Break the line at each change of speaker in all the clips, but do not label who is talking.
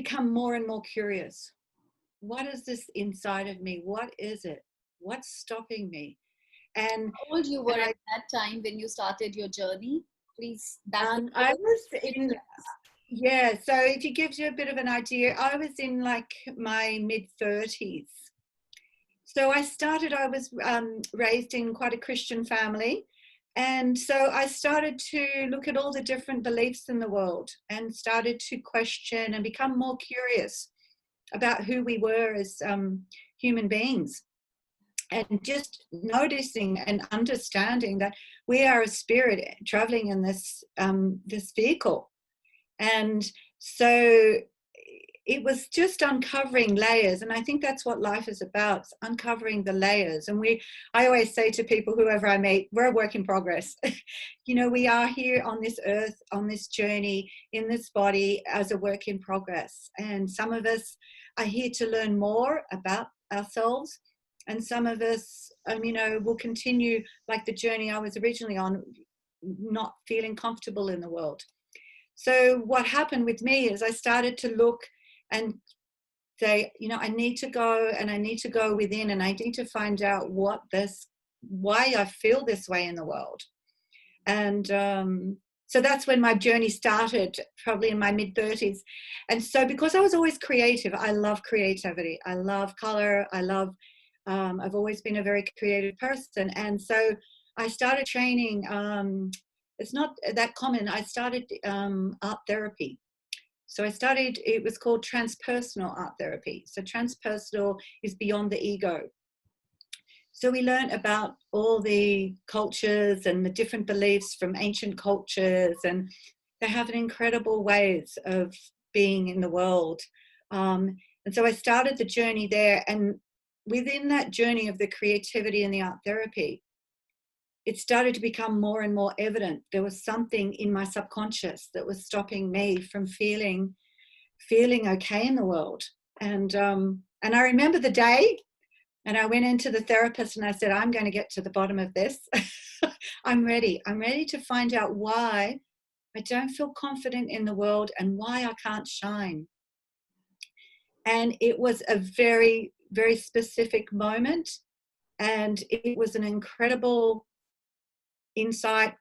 become more and more curious. What is this inside of me? What is it? What's stopping me? And
How old you were
and
at that time when you started your journey? Please, that will
I
give
was
us
in, yeah, so if it gives you a bit of an idea, I was in like my mid-30s. So I was raised in quite a Christian family. And so I started to look at all the different beliefs in the world and started to question and become more curious about who we were as human beings. And just noticing and understanding that we are a spirit traveling in this vehicle. And so it was just uncovering layers, and I think that's what life is about, uncovering the layers. And I always say to people, whoever I meet, we're a work in progress. You know, we are here on this earth, on this journey, in this body as a work in progress. And some of us are here to learn more about ourselves, and some of us you know, will continue like the journey I was originally on, not feeling comfortable in the world. So what happened with me is I started to look and say, you know, I need to go, and I need to go within, and I need to find out why I feel this way in the world. And so that's when my journey started, probably in my mid-30s. And so because I was always creative, I love creativity, I love color, I've always been a very creative person. And so I started training, it's not that common, I started art therapy. So it was called Transpersonal art therapy. So transpersonal is beyond the ego. So we learned about all the cultures and the different beliefs from ancient cultures, and they have incredible ways of being in the world. And so I started the journey there, and within that journey of the creativity and the art therapy, it started to become more and more evident. There was something in my subconscious that was stopping me from feeling okay in the world. And I remember the day, and I went into the therapist and I said, I'm going to get to the bottom of this. I'm ready to find out why I don't feel confident in the world and why I can't shine. And it was a very, very specific moment, and it was an incredible insight.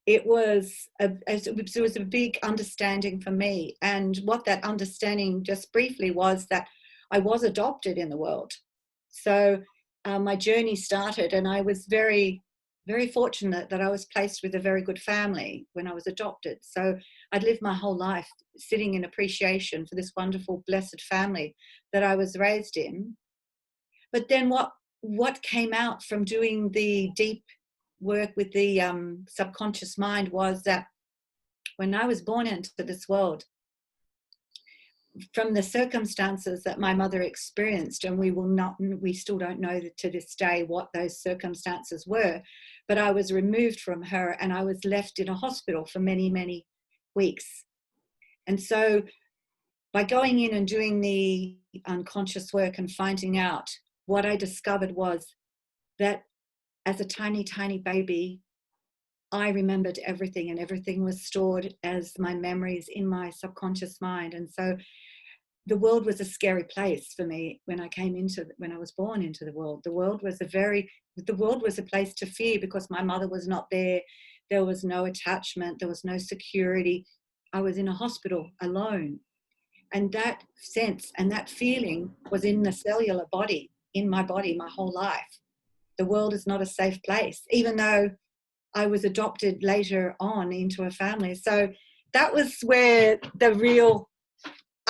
It was a big understanding for me. And what that understanding just briefly was that I was adopted in the world. So my journey started, and I was very, very fortunate that I was placed with a very good family when I was adopted. So I'd lived my whole life sitting in appreciation for this wonderful, blessed family that I was raised in. But then what came out from doing the deep work with the subconscious mind was that when I was born into this world, from the circumstances that my mother experienced, and we still don't know to this day what those circumstances were, but I was removed from her and I was left in a hospital for many, many weeks. And so by going in and doing the unconscious work and finding out, what I discovered was that as a tiny, tiny baby, I remembered everything, and everything was stored as my memories in my subconscious mind. And so the world was a scary place for me when I was born into the world. The world was a place to fear, because my mother was not there. There was no attachment. There was no security. I was in a hospital alone. And that sense and that feeling was in the cellular body, in my body, my whole life. The world is not a safe place, even though I was adopted later on into a family. So that was where the real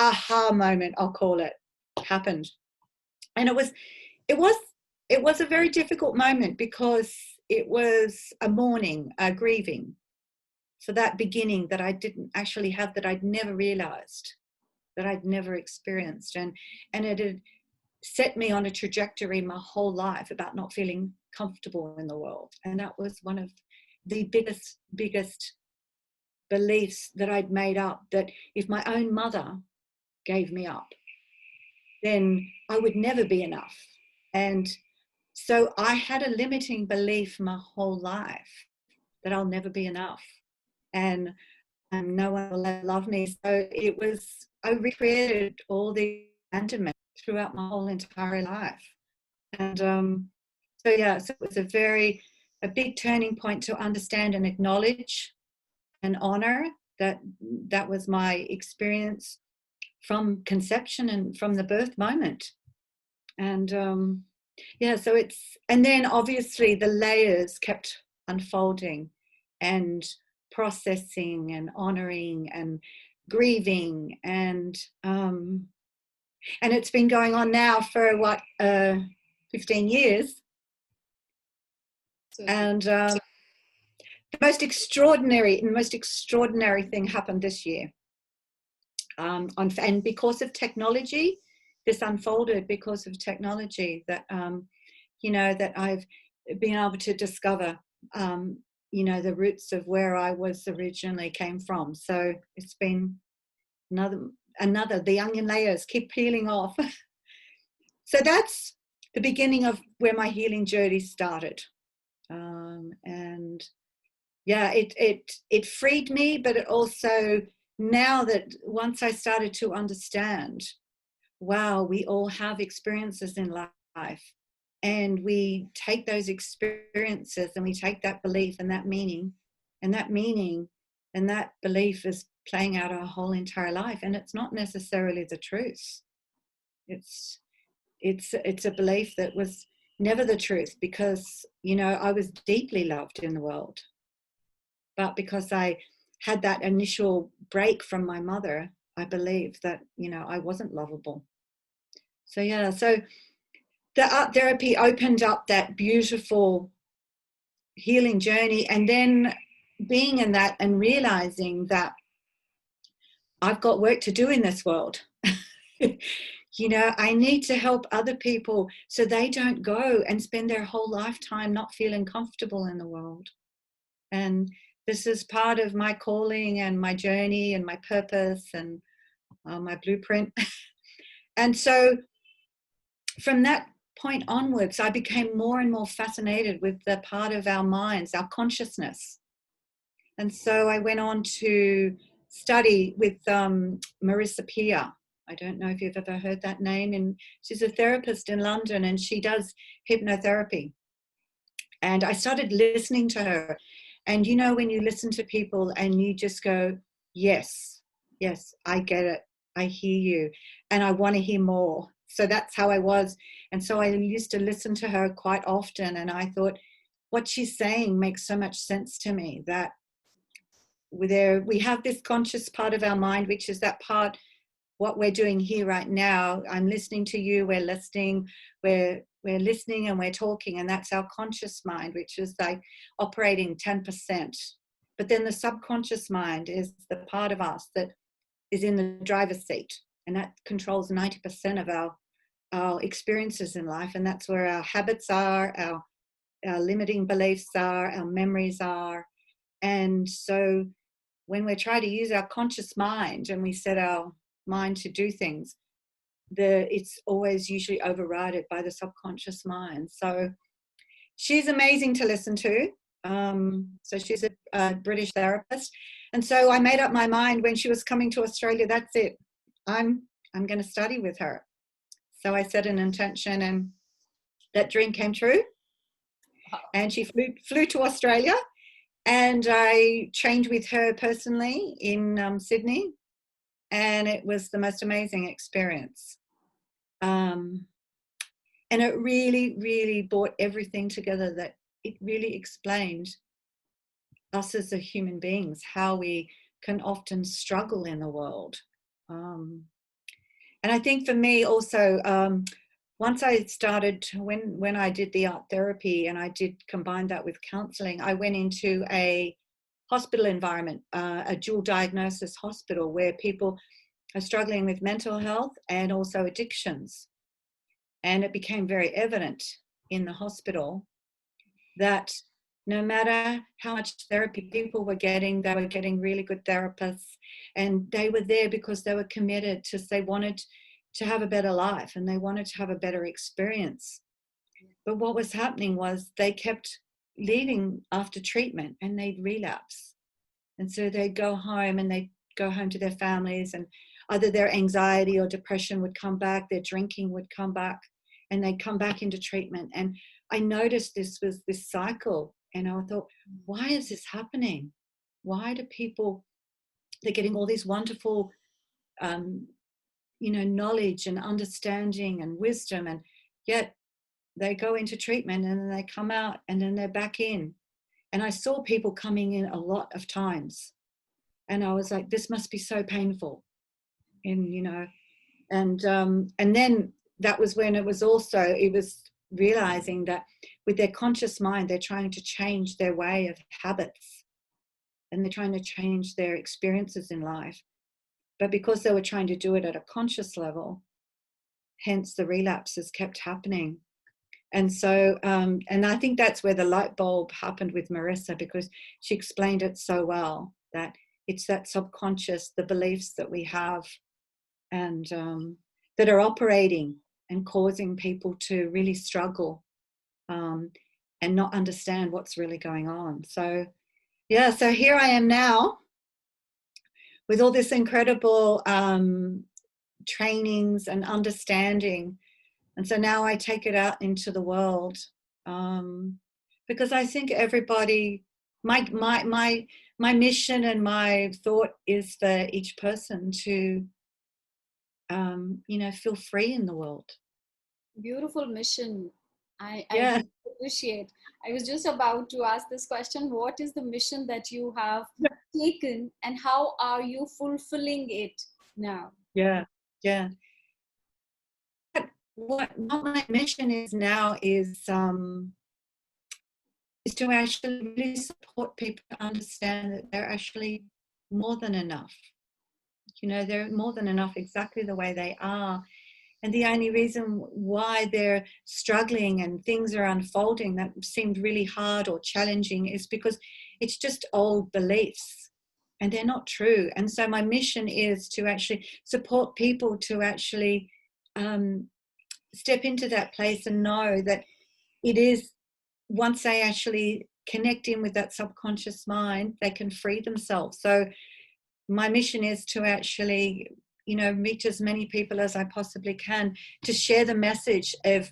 aha moment, I'll call it, happened. And it was a very difficult moment, because it was a mourning, a grieving for that beginning that I didn't actually have, that I'd never realized, that I'd never experienced. And it had set me on a trajectory my whole life about not feeling comfortable in the world. And that was one of the biggest beliefs that I'd made up, that if my own mother gave me up, then I would never be enough. And so I had a limiting belief my whole life that I'll never be enough. And and no one will ever love me. So I recreated all the abandonment throughout my whole entire life. And so it was a big turning point to understand and acknowledge and honor that was my experience from conception and from the birth moment. And and then obviously the layers kept unfolding and processing and honoring and grieving, and it's been going on now for 15 years. And the most extraordinary thing happened this year. And because of technology, this unfolded because of technology, that that I've been able to discover the roots of where I was originally came from. So it's been another the onion layers keep peeling off. So that's the beginning of where my healing journey started. And yeah, it freed me, but it also, now that once I started to understand, wow, we all have experiences in life, and we take those experiences and we take that belief and that meaning and that belief is playing out our whole entire life, and it's not necessarily the truth. It's a belief that was never the truth, because I was deeply loved in the world, but because I had that initial break from my mother, I believed that I wasn't lovable. So the art therapy opened up that beautiful healing journey, and then being in that and realizing that I've got work to do in this world. I need to help other people so they don't go and spend their whole lifetime not feeling comfortable in the world. And this is part of my calling and my journey and my purpose and my blueprint. And so from that point onwards, I became more and more fascinated with the part of our minds, our consciousness. And so I went on to study with Marissa Peer. I don't know if you've ever heard that name. And she's a therapist in London, and she does hypnotherapy. And I started listening to her. And when you listen to people and you just go, yes, I get it. I hear you. And I want to hear more. So that's how I was. And so I used to listen to her quite often. And I thought, what she's saying makes so much sense to me, that we have this conscious part of our mind, which is that part, what we're doing here right now. I'm listening to you, we're listening, we're listening and we're talking, and that's our conscious mind, which is like operating 10%. But then the subconscious mind is the part of us that is in the driver's seat, and that controls 90% of our experiences in life. And that's where our habits are, our limiting beliefs are, our memories are. And so when we try to use our conscious mind and we set our mind to do things, it's always usually overridden by the subconscious mind. So she's amazing to listen to. So she's a British therapist. And so I made up my mind when she was coming to Australia, that's it. I'm going to study with her. So I set an intention, and that dream came true. And she flew to Australia, and I trained with her personally in Sydney. And it was the most amazing experience. And it really, really brought everything together, that it really explained us as human beings, how we can often struggle in the world. And I think for me also, once I started, when I did the art therapy and I did combine that with counseling, I went into a hospital environment, a dual diagnosis hospital, where people are struggling with mental health and also addictions. And it became very evident in the hospital that no matter how much therapy people were getting, they were getting really good therapists, and they were there because they were committed to, they wanted to have a better life and they wanted to have a better experience. But what was happening was they kept leaving after treatment and they'd relapse. And so they go home and they go home to their families, and either their anxiety or depression would come back, their drinking would come back, and they'd come back into treatment. And I noticed this was this cycle, and I thought, why is this happening? Why do people, they're getting all these wonderful, knowledge and understanding and wisdom, and yet they go into treatment and then they come out and then they're back in. And I saw people coming in a lot of times, and I was like, this must be so painful. And and then that was when it was realizing that with their conscious mind, they're trying to change their way of habits, and they're trying to change their experiences in life. But because they were trying to do it at a conscious level, hence the relapses kept happening. And so, and I think that's where the light bulb happened with Marissa, because she explained it so well, that it's that subconscious, the beliefs that we have, and that are operating and causing people to really struggle and not understand what's really going on. So, yeah, so here I am now with all this incredible trainings and understanding. And so now I take it out into the world, because I think everybody, my mission and my thought is for each person to, feel free in the world.
Beautiful mission. I
Yeah.
really appreciate. I was just about to ask this question. What is the mission that you have taken, and how are you fulfilling it now?
Yeah. Yeah. What my mission is now is to actually really support people to understand that they're actually more than enough. They're more than enough exactly the way they are. And the only reason why they're struggling and things are unfolding that seemed really hard or challenging is because it's just old beliefs, and they're not true. And so my mission is to actually support people to actually step into that place and know that it is, once they actually connect in with that subconscious mind, they can free themselves. So my mission is to actually, reach as many people as I possibly can, to share the message of,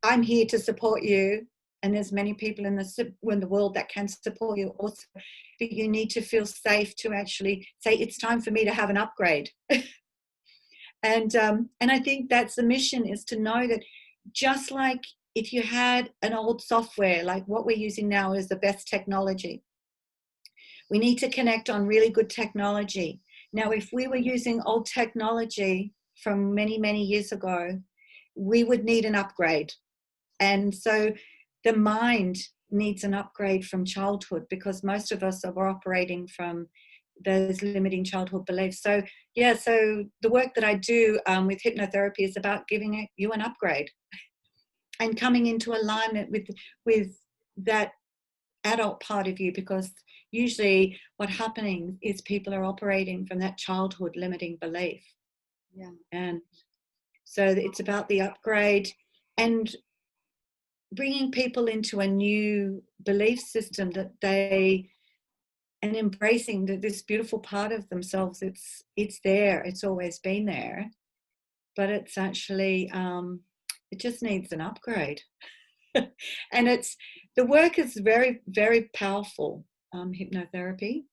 I'm here to support you, and there's many people in the world that can support you also, but you need to feel safe to actually say, it's time for me to have an upgrade. And I think that's the mission, is to know that just like if you had an old software, like what we're using now is the best technology. We need to connect on really good technology. Now, if we were using old technology from many, many years ago, we would need an upgrade. And so the mind needs an upgrade from childhood, because most of us are operating from those limiting childhood beliefs. So, yeah, so the work that I do with hypnotherapy is about giving you an upgrade and coming into alignment with that adult part of you, because usually what's happening is people are operating from that childhood limiting belief.
Yeah.
And so it's about the upgrade and bringing people into a new belief system and embracing this beautiful part of themselves. It's there, it's always been there, but it's actually it just needs an upgrade. And the work is very, very powerful, hypnotherapy.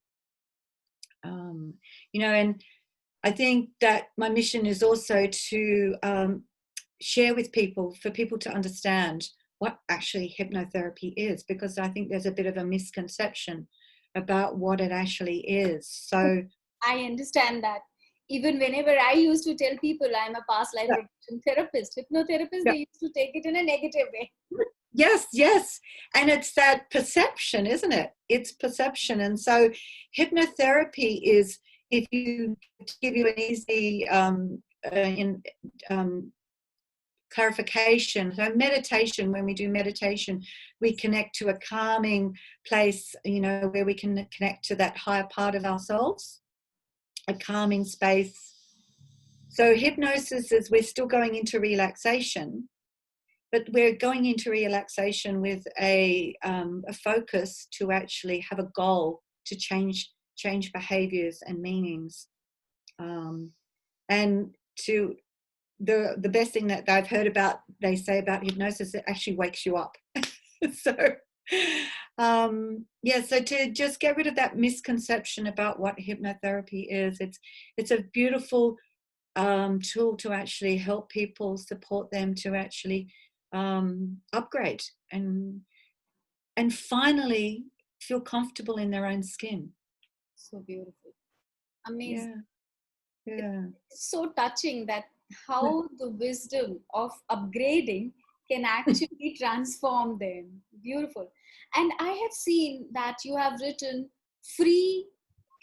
And I think that my mission is also to share with people, for people to understand what actually hypnotherapy is, because I think there's a bit of a misconception about what it actually is. So
I understand that. Even whenever I used to tell people I'm a past life regression therapist, hypnotherapist, they used to take it in a negative way.
Yes. And it's that perception, isn't it? It's perception. And so hypnotherapy is, if you, to give you an easy clarification. So meditation, when we do meditation, we connect to a calming place, where we can connect to that higher part of ourselves, a calming space. So hypnosis is, we're still going into relaxation, but we're going into relaxation with a focus to actually have a goal to change behaviors and meanings. And to the best thing that I've heard about, they say about hypnosis, it actually wakes you up. So yeah, so to just get rid of that misconception about what hypnotherapy is, it's a beautiful tool to actually help people, support them to actually upgrade and finally feel comfortable in their own skin.
So beautiful. Amazing.
Yeah.
It's so touching that how the wisdom of upgrading can actually transform them. Beautiful. And I have seen that you have written free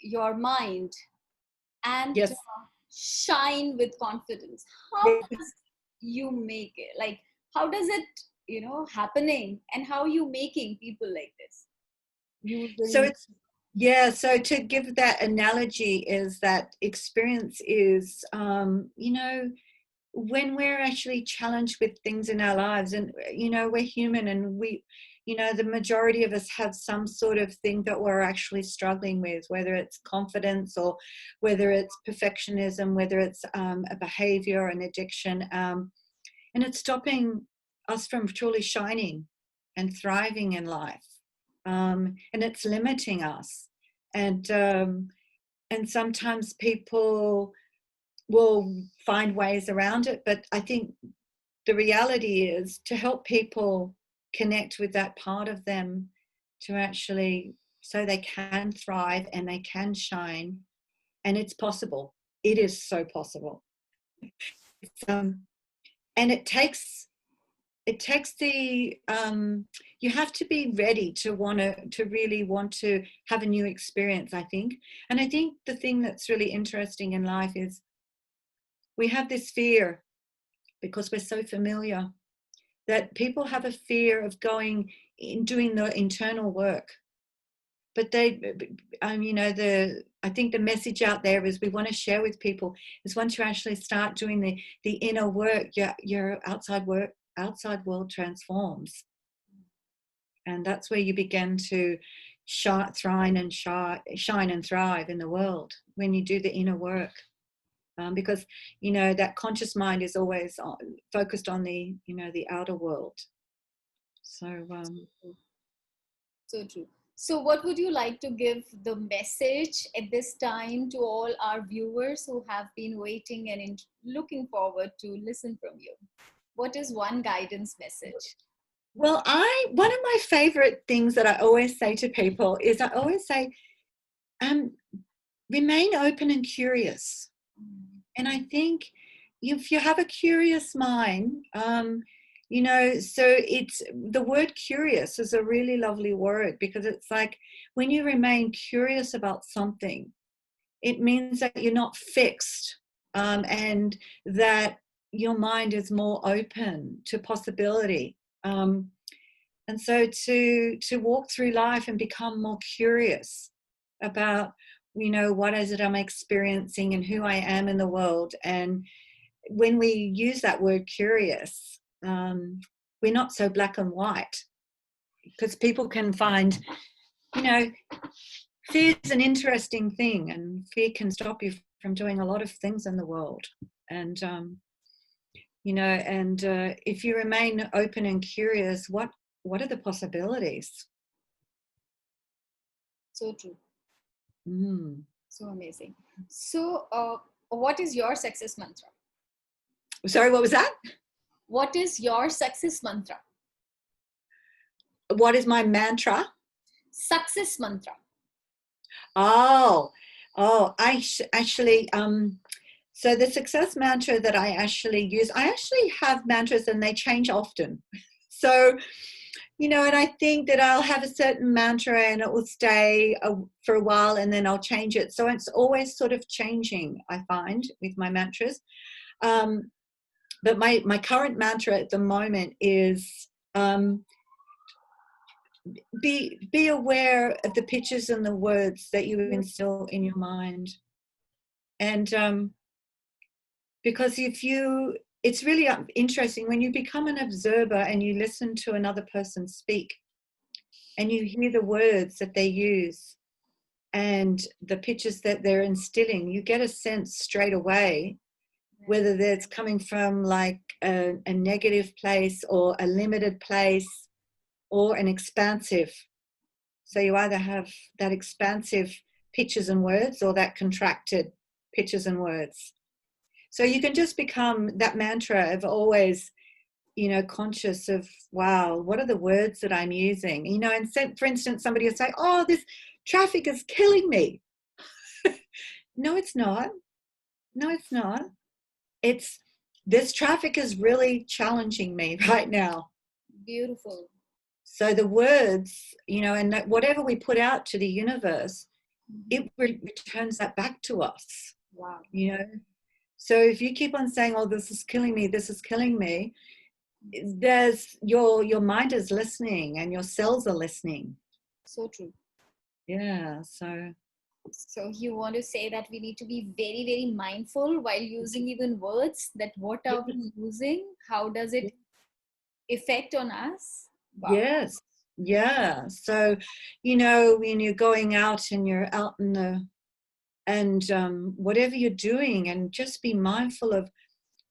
your mind and
Yes.
shine with confidence. How does you make it? Like, how does it, happening, and how you making people like this?
So to give that analogy is that experience is, when we're actually challenged with things in our lives, and, we're human, and we, the majority of us have some sort of thing that we're actually struggling with, whether it's confidence or whether it's perfectionism, whether it's a behavior, an addiction, and it's stopping us from truly shining and thriving in life. And it's limiting us. And sometimes people will find ways around it. But I think the reality is to help people connect with that part of them to actually, so they can thrive and they can shine. And it's possible. It is so possible. And it takes the you have to be ready to really want to have a new experience, I think. And I think the thing that's really interesting in life is we have this fear, because we're so familiar, that people have a fear of going in doing the internal work. But I think the message out there is, we want to share with people, is once you actually start doing the inner work, your outside world transforms. And that's where you begin to shine and thrive in the world, when you do the inner work. Because, that conscious mind is always focused on the outer world. So
so true. So what would you like to give the message at this time to all our viewers who have been waiting and looking forward to listen from you? What is one guidance message?
Well, one of my favorite things that I always say to people is, I always say, remain open and curious. And I think if you have a curious mind, so it's, the word curious is a really lovely word, because it's like, when you remain curious about something, it means that you're not fixed, and that your mind is more open to possibility. And so to walk through life and become more curious about, what is it I'm experiencing and who I am in the world. And when we use that word curious, we're not so black and white, because people can find, fear is an interesting thing, and fear can stop you from doing a lot of things in the world. And, if you remain open and curious, what are the possibilities?
So true. So amazing. So what is your success mantra?
Sorry, what was that?
What is your success mantra?
What is my mantra?
Success mantra.
I actually, so the success mantra that I actually use, I actually have mantras and they change often. So, and I think that I'll have a certain mantra and it will stay for a while, and then I'll change it. So it's always sort of changing, I find, with my mantras. But my current mantra at the moment is, be aware of the pictures and the words that you instill in your mind. And because it's really interesting when you become an observer and you listen to another person speak and you hear the words that they use, and the pictures that they're instilling, you get a sense straight away whether that's coming from like a negative place or a limited place or an expansive. So you either have that expansive pictures and words or that contracted pictures and words. So you can just become that mantra of always, conscious of, wow, what are the words that I'm using? And for instance, somebody will say, oh, this traffic is killing me. No, it's not. No, it's not. It's, this traffic is really challenging me right now.
Beautiful.
So the words, and that whatever we put out to the universe, it returns that back to us.
Wow.
So if you keep on saying, oh, this is killing me, this is killing me, there's your mind is listening and your cells are listening.
So true.
Yeah. So
you want to say that we need to be very, very mindful while using even words, that what are we using? How does it affect on us? Wow.
Yes. Yeah. So, when you're going out and you're out in whatever you're doing, and just be mindful of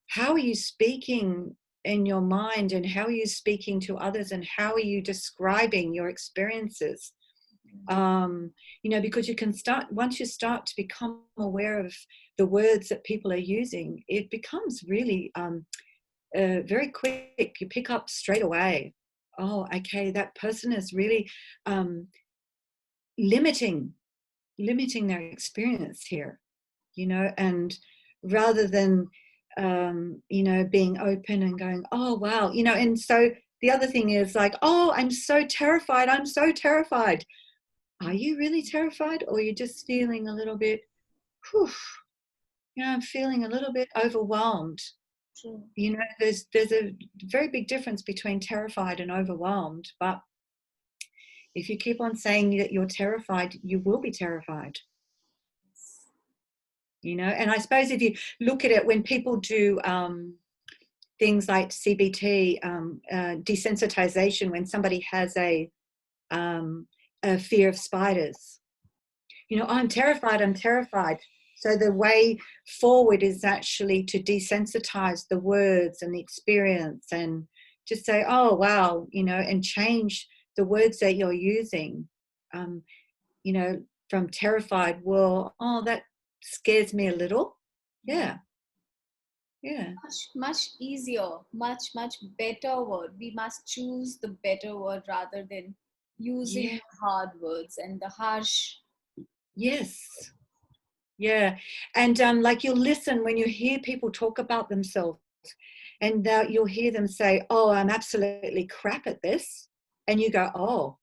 how are you speaking in your mind, and how are you speaking to others, and how are you describing your experiences? Because you can once you start to become aware of the words that people are using, it becomes really very quick. You pick up straight away, oh, okay, that person is really limiting their experience here, and rather than being open and going, oh wow, and so the other thing is like, oh, I'm so terrified. Are you really terrified, or you're just feeling a little bit, I'm feeling a little bit overwhelmed?
True.
There's a very big difference between terrified and overwhelmed. But if you keep on saying that you're terrified, you will be terrified. And I suppose if you look at it, when people do things like CBT, desensitization, when somebody has a fear of spiders, I'm terrified. So the way forward is actually to desensitize the words and the experience, and just say, oh, wow, and change the words that you're using, from terrified, well, oh, that scares me a little. Yeah.
Much easier, much better word. We must choose the better word rather than using the hard words and the harsh.
Yes. Yeah. And like, you'll listen when you hear people talk about themselves, and you'll hear them say, oh, I'm absolutely crap at this. And you go, oh.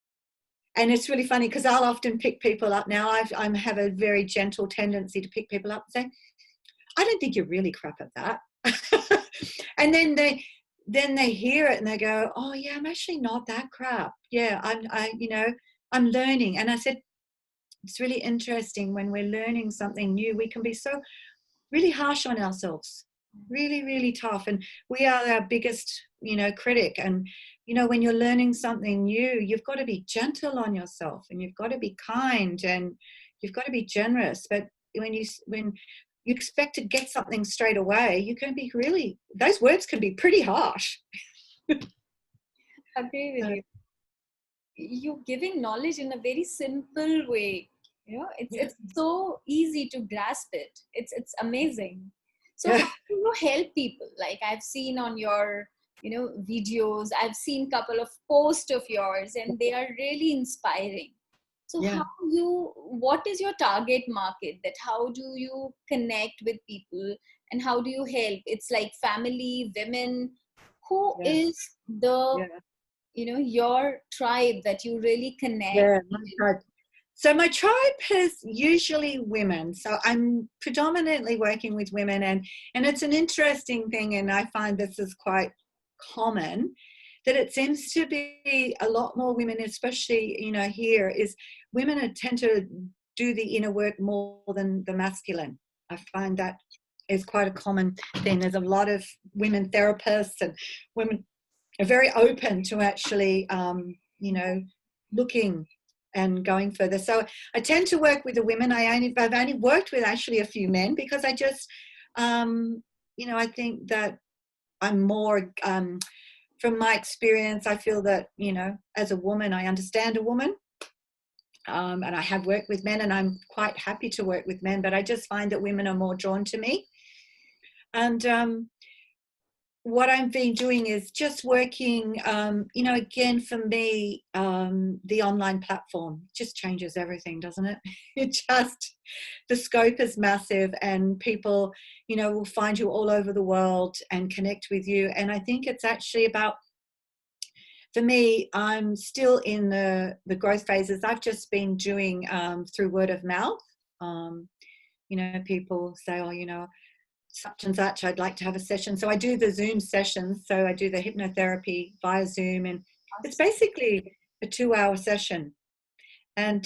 And it's really funny because I'll often pick people up now. I have a very gentle tendency to pick people up and say, I don't think you're really crap at that. And then they hear it and they go, oh yeah, I'm actually not that crap. Yeah, I'm learning. And I said, it's really interesting when we're learning something new, we can be so really harsh on ourselves, really, really tough. And we are our biggest, critic. And, when you're learning something new, you've got to be gentle on yourself, and you've got to be kind, and you've got to be generous. But when you expect to get something straight away, you can be really, those words can be pretty harsh.
Agree with you. You're giving knowledge in a very simple way. It's so easy to grasp it. It's amazing. So how do you help people? Like, I've seen on your videos, I've seen couple of posts of yours, and they are really inspiring. So what is your target market? That how do you connect with people, and how do you help? It's like family, women. Who is the your tribe that you really connect?
Yeah, my tribe. So my tribe is usually women. So I'm predominantly working with women, and it's an interesting thing, and I find this is quite common, that it seems to be a lot more women, especially here, is women tend to do the inner work more than the masculine. I find that is quite a common thing. There's a lot of women therapists, and women are very open to actually looking and going further. So I tend to work with the women. I've only worked with actually a few men because I just, I think that I'm more, from my experience, I feel that, as a woman, I understand a woman. And I have worked with men, and I'm quite happy to work with men, but I just find that women are more drawn to me. And what I've been doing is just working, again, for me, the online platform just changes everything, doesn't it? The scope is massive, and people, will find you all over the world and connect with you. And I think it's actually about, for me, I'm still in the growth phases. I've just been doing through word of mouth. People say, oh, such and such, I'd like to have a session. So I do the Zoom sessions. So I do the hypnotherapy via Zoom, and it's basically a 2-hour session. And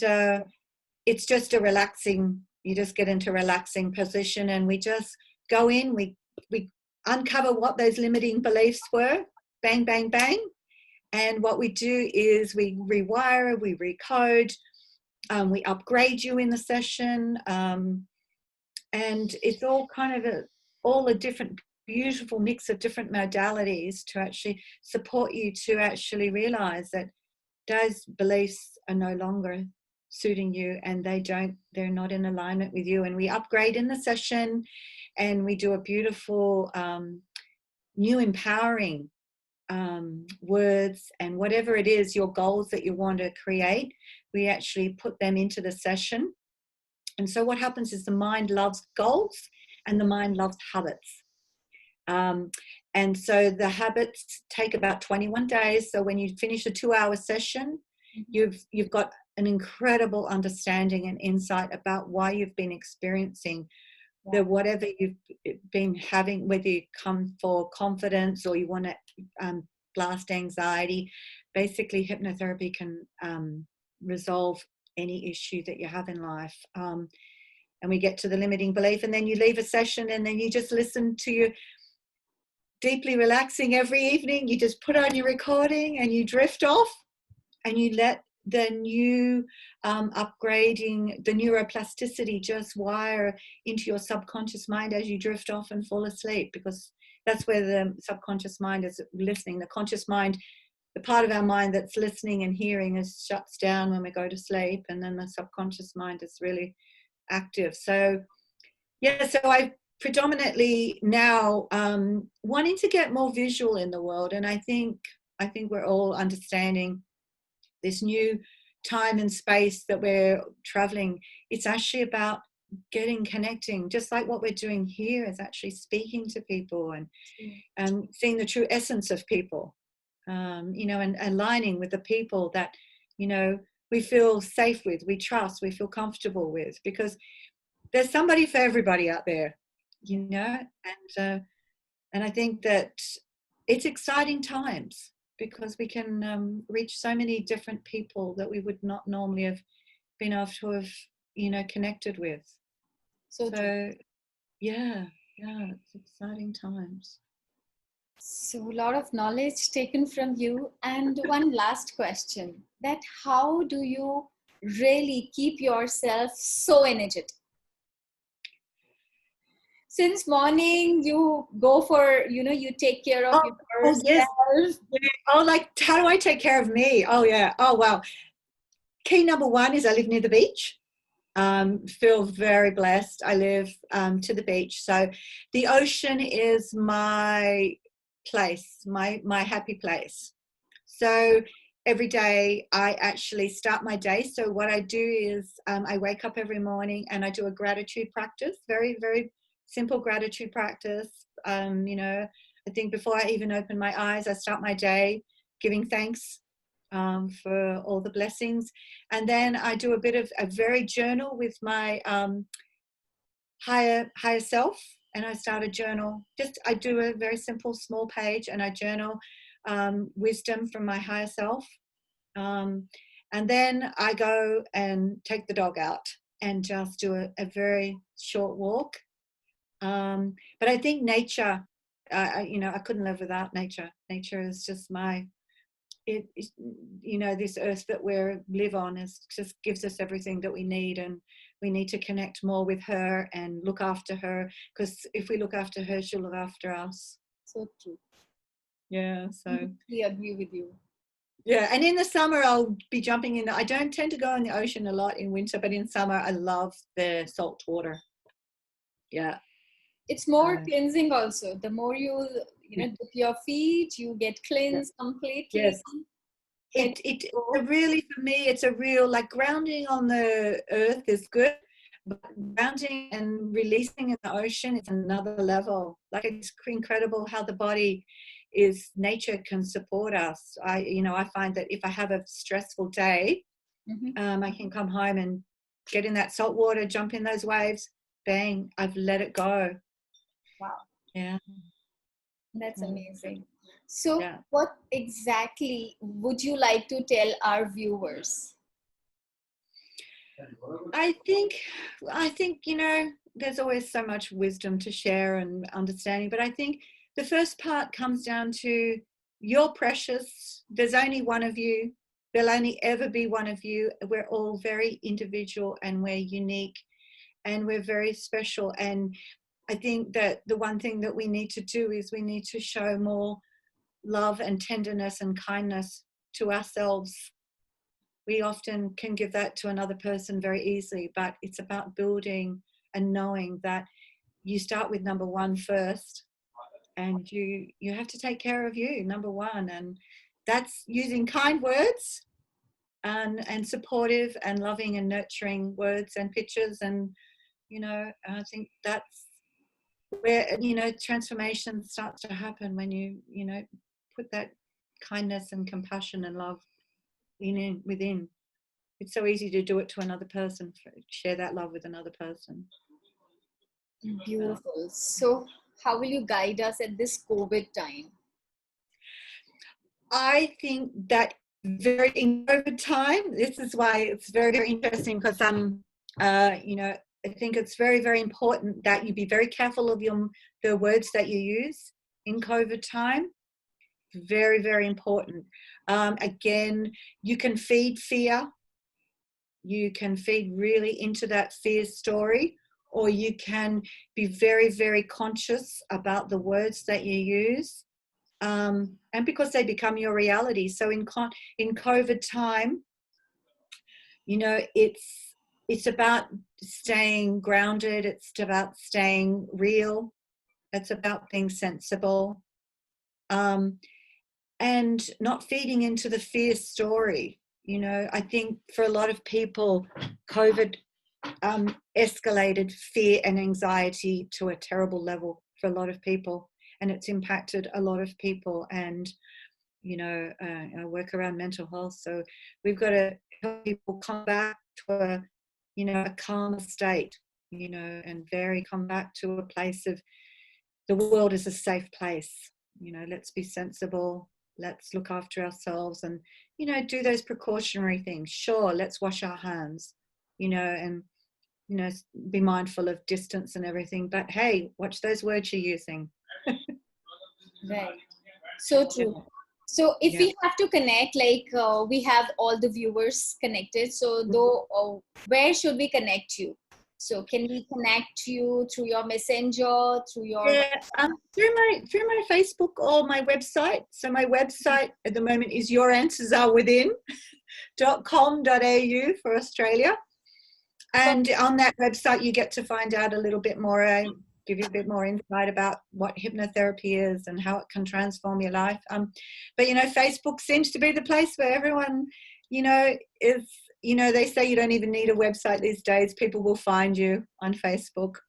it's just a relaxing, you just get into a relaxing position, and we just go in, we uncover what those limiting beliefs were, bang, bang, bang. And what we do is we rewire, we recode, we upgrade you in the session. And it's all kind of all a different, beautiful mix of different modalities to actually support you to actually realize that those beliefs are no longer suiting you, and they're not in alignment with you. And we upgrade in the session, and we do a beautiful, new empowering words, and whatever it is, your goals that you want to create, we actually put them into the session. And so what happens is the mind loves goals, and the mind loves habits. And so the habits take about 21 days. So when you finish a 2-hour session, you've got an incredible understanding and insight about why you've been experiencing whatever you've been having, whether you come for confidence or you want to blast anxiety. Basically, hypnotherapy can resolve any issue that you have in life. And we get to the limiting belief, and then you leave a session, and then you just listen to your deeply relaxing every evening. You just put on your recording and you drift off, and you let the new upgrading, the neuroplasticity just wire into your subconscious mind as you drift off and fall asleep, because that's where the subconscious mind is listening. The conscious mind, the part of our mind that's listening and hearing, is shuts down when we go to sleep, and then the subconscious mind is really active. So so I predominantly now wanting to get more visual in the world, and I think we're all understanding this new time and space that we're traveling. It's actually about connecting, just like what we're doing here is actually speaking to people and seeing the true essence of people, and aligning with the people that we feel safe with, we trust, we feel comfortable with, because there's somebody for everybody out there, and I think that it's exciting times, because we can reach so many different people that we would not normally have been able to have, connected with. So yeah, it's exciting times.
So a lot of knowledge taken from you. And one last question, that how do you really keep yourself so energetic? Since morning you go for, you take care of yourself.
Yes. Oh, like, how do I take care of me? Oh yeah. Oh wow. Key number one is I live near the beach. Feel very blessed. I live to the beach, so the ocean is my place, my happy place. So every day I actually start my day. So what I do is I wake up every morning and I do a gratitude practice, very, very simple gratitude practice. I think before I even open my eyes, I start my day giving thanks for all the blessings. And then I do a bit of a very journal with my higher self. And I start a journal. I do a very simple small page, and I journal wisdom from my higher self. And then I go and take the dog out and just do a very short walk. But I think nature, I couldn't live without nature. Nature is just this earth that we live on just gives us everything that we need, and we need to connect more with her and look after her, because if we look after her, she'll look after us.
So true.
Yeah, so
I agree with you.
yeah, and in the summer I'll be jumping in. I don't tend to go in the ocean a lot in winter, but in summer I love the salt water. Yeah,
It's more cleansing also. The more you dip your feet, you get cleansed completely.
yes. It really, for me, it's a real, like, grounding on the earth is good, but grounding and releasing in the ocean is another level. Like, it's incredible how the body nature can support us. I find that if I have a stressful day, I can come home and get in that salt water, jump in those waves, bang, I've let it go.
Wow.
Yeah.
That's amazing. So what exactly would you like to tell our viewers?
I think, there's always so much wisdom to share and understanding, but I think the first part comes down to, you're precious. There's only one of you. There'll only ever be one of you. We're all very individual and we're unique and we're very special. And I think that the one thing that we need to do is we need to show more love and tenderness and kindness to ourselves. We often can give that to another person very easily, but it's about building and knowing that you start with number one first, and you have to take care of you, number one, and that's using kind words and supportive and loving and nurturing words and pictures. And I think that's where transformation starts to happen, when you put that kindness and compassion and love within. It's so easy to do it to another person, share that love with another person.
Beautiful. So how will you guide us at this COVID time?
I think that in COVID time, this is why it's very, very interesting, because I think it's very, very important that you be very careful of the words that you use in COVID time. Very, very important. Again, you can feed fear. You can feed really into that fear story, or you can be very, very conscious about the words that you use, and because they become your reality. So in COVID time, it's about staying grounded. It's about staying real. It's about being sensible, and not feeding into the fear story. I think for a lot of people, COVID escalated fear and anxiety to a terrible level for a lot of people, and it's impacted a lot of people. And I work around mental health, so we've got to help people come back to a calmer state, and come back to a place of, the world is a safe place. Let's be sensible. Let's look after ourselves and, do those precautionary things. Sure, let's wash our hands, and, be mindful of distance and everything. But hey, watch those words you're using.
Right. So true. So if we have to connect, we have all the viewers connected. So where should we connect you? So can we connect you through your messenger, through your
through my Facebook or my website. So my website at the moment is youranswersareWithin.com.au for Australia. And on that website you get to find out a little bit more, give you a bit more insight about what hypnotherapy is and how it can transform your life. But Facebook seems to be the place where everyone is. They say you don't even need a website these days. People will find you on Facebook.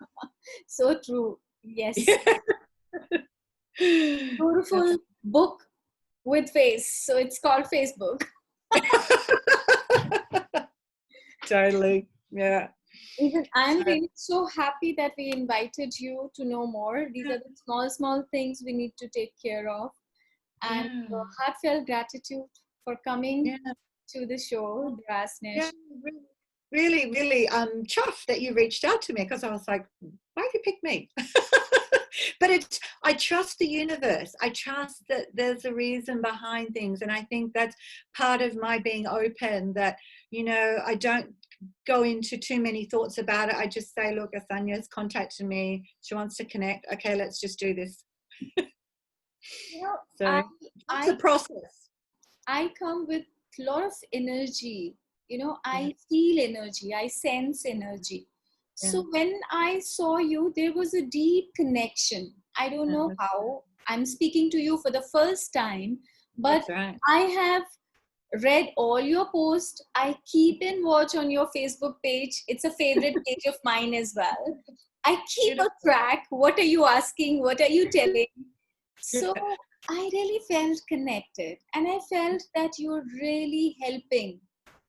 So true. Yes. Beautiful book with face. So it's called Facebook.
Totally. Yeah.
Even I'm really so happy that we invited you to know more. These are the small things we need to take care of. And heartfelt gratitude for coming to the show, Aasnaya.
Yeah, really, really chuffed that you reached out to me, because I was like, why have you picked me? But I trust the universe. I trust that there's a reason behind things. And I think that's part of my being open, that, I don't go into too many thoughts about it. I just say, look, Aasanya's contacted me. She wants to connect. Okay, let's just do this. So it's a process.
I come with a lot of energy. I feel energy. I sense energy. So when I saw you, there was a deep connection. I don't know how. I'm speaking to you for the first time, but I have read all your posts. I keep in watch on your Facebook page. It's a favorite page of mine as well. I keep a track. What are you asking? What are you telling? So I really felt connected, and I felt that you're really helping.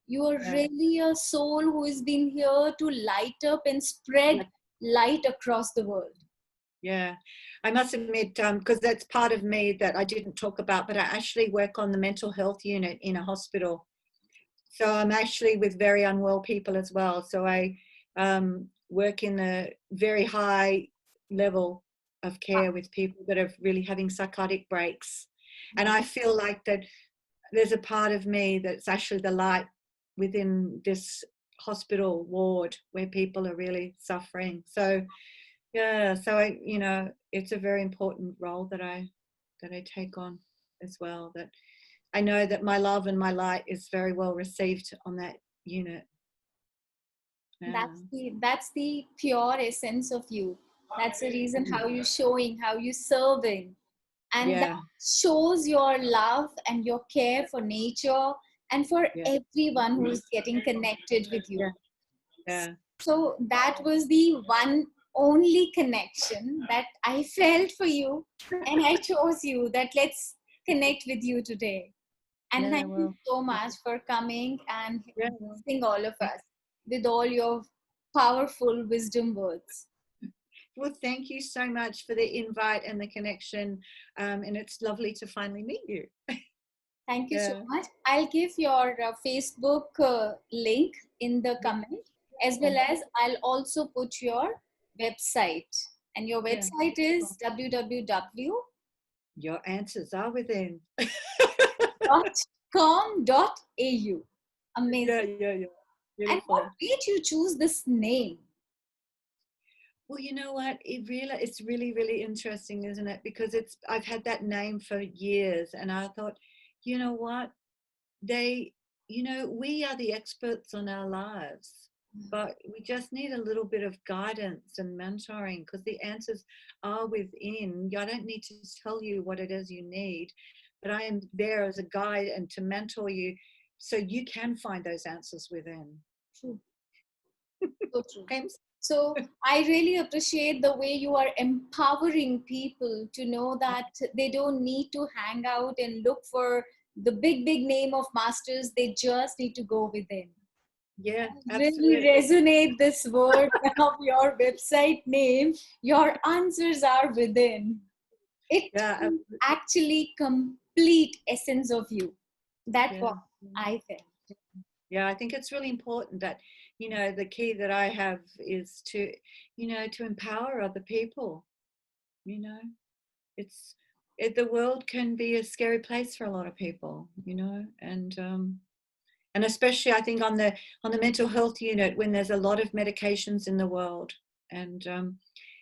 You're really a soul who has been here to light up and spread light across the world.
Yeah, I must admit, because that's part of me that I didn't talk about, but I actually work on the mental health unit in a hospital. So I'm actually with very unwell people as well. So I work in a very high level of care with people that are really having psychotic breaks. And I feel like that there's a part of me that's actually the light within this hospital ward where people are really suffering. So it's a very important role that I take on as well, that I know that my love and my light is very well received on that unit.
That's the pure essence of you. That's the reason how you're showing, how you're serving, and that shows your love and your care for nature and for everyone who's getting connected with you. So that was the one only connection that I felt for you, and I chose you, that let's connect with you today. And thank you so much for coming and blessing all of us with all your powerful wisdom words.
Well, thank you so much for the invite and the connection. And it's lovely to finally meet you.
Thank you so much. I'll give your Facebook link in the comment, as well as I'll also put your website. And your website is www.
Your answers are within.
.com.au. Amazing.
Yeah.
And what made you choose this name?
Well, you know what? It's really, really interesting, isn't it? Because I've had that name for years, and I thought, you know what? We are the experts on our lives, but we just need a little bit of guidance and mentoring, because the answers are within. I don't need to tell you what it is you need, but I am there as a guide and to mentor you so you can find those answers within.
True. So true. So I really appreciate the way you are empowering people to know that they don't need to hang out and look for the big name of masters. They just need to go within.
Yeah,
absolutely. Really resonate this word of your website name. Your answers are within. It actually complete essence of you. That's what I felt.
Yeah, I think it's really important that, the key that I have is to empower other people. The world can be a scary place for a lot of people, and especially I think on the mental health unit, when there's a lot of medications in the world, and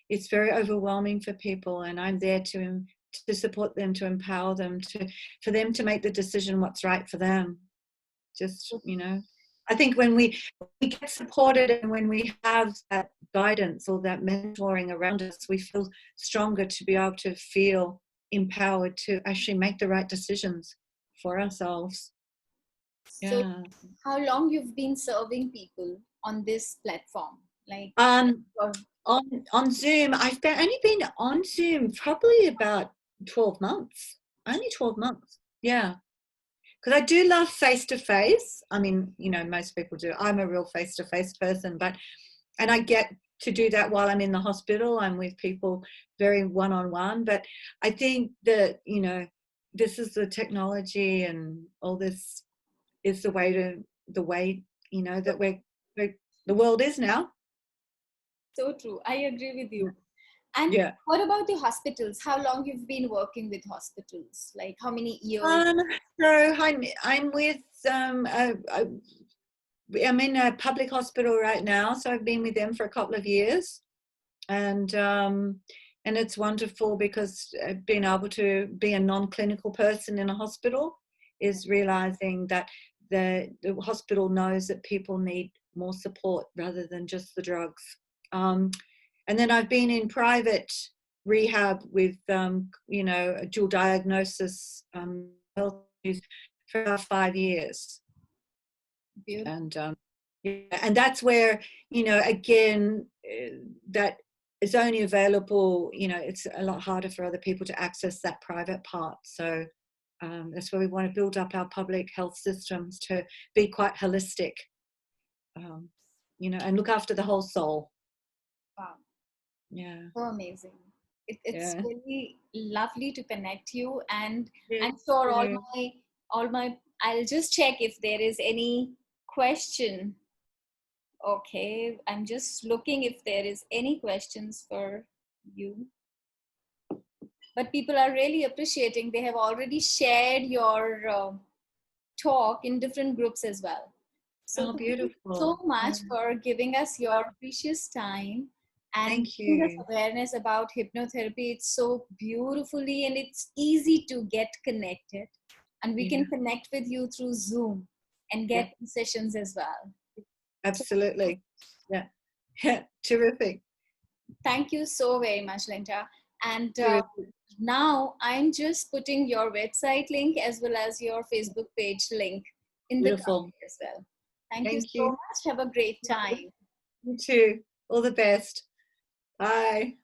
it's very overwhelming for people, and I'm there to support them, to empower them, for them to make the decision what's right for them. Just, I think when we get supported and when we have that guidance or that mentoring around us, we feel stronger to be able to feel empowered to actually make the right decisions for ourselves.
So how long you've been serving people on this platform? Like
on Zoom, I've only been on Zoom probably about 12 months. Only 12 months. Yeah. Because I do love face-to-face. I mean, most people do. I'm a real face-to-face person, and I get to do that while I'm in the hospital. I'm with people very one-on-one. But I think that, this is the technology, and all this is the way that the world is now.
So true. I agree with you. And
Yeah.
what about the hospitals? How long you've been working with hospitals? Like how many years?
So I'm with I'm in a public hospital right now, so I've been with them for a couple of years, and it's wonderful because being able to be a non-clinical person in a hospital is realizing that the hospital knows that people need more support rather than just the drugs. And then I've been in private rehab with a dual diagnosis health issues for about 5 years.
Beautiful.
And and that's where, again, that is only available, it's a lot harder for other people to access that private part. So that's where we want to build up our public health systems to be quite holistic, and look after the whole soul.
Wow.
Yeah.
So amazing. It's
Yeah.
really lovely to connect you, and
Yeah.
I'm sure all my I'll just check if there is any question. Okay, I'm just looking if there is any questions for you. But people are really appreciating. They have already shared your talk in different groups as well. So
Oh,
thank you
beautiful.
so much
Yeah.
for giving us your precious time and
Thank
giving us
you.
awareness about hypnotherapy. It's so beautifully and it's easy to get connected. And we
Yeah.
can connect with you through Zoom and
Yeah.
get sessions as well.
Absolutely. Yeah. Yeah. Terrific.
Thank you so very much, Lynda. And
Terrific.
now I'm just putting your website link as well as your Facebook page link in the
Beautiful.
comment as well. Thank you
Thank
so
you.
much. Have a great time.
You too. All the best. Bye.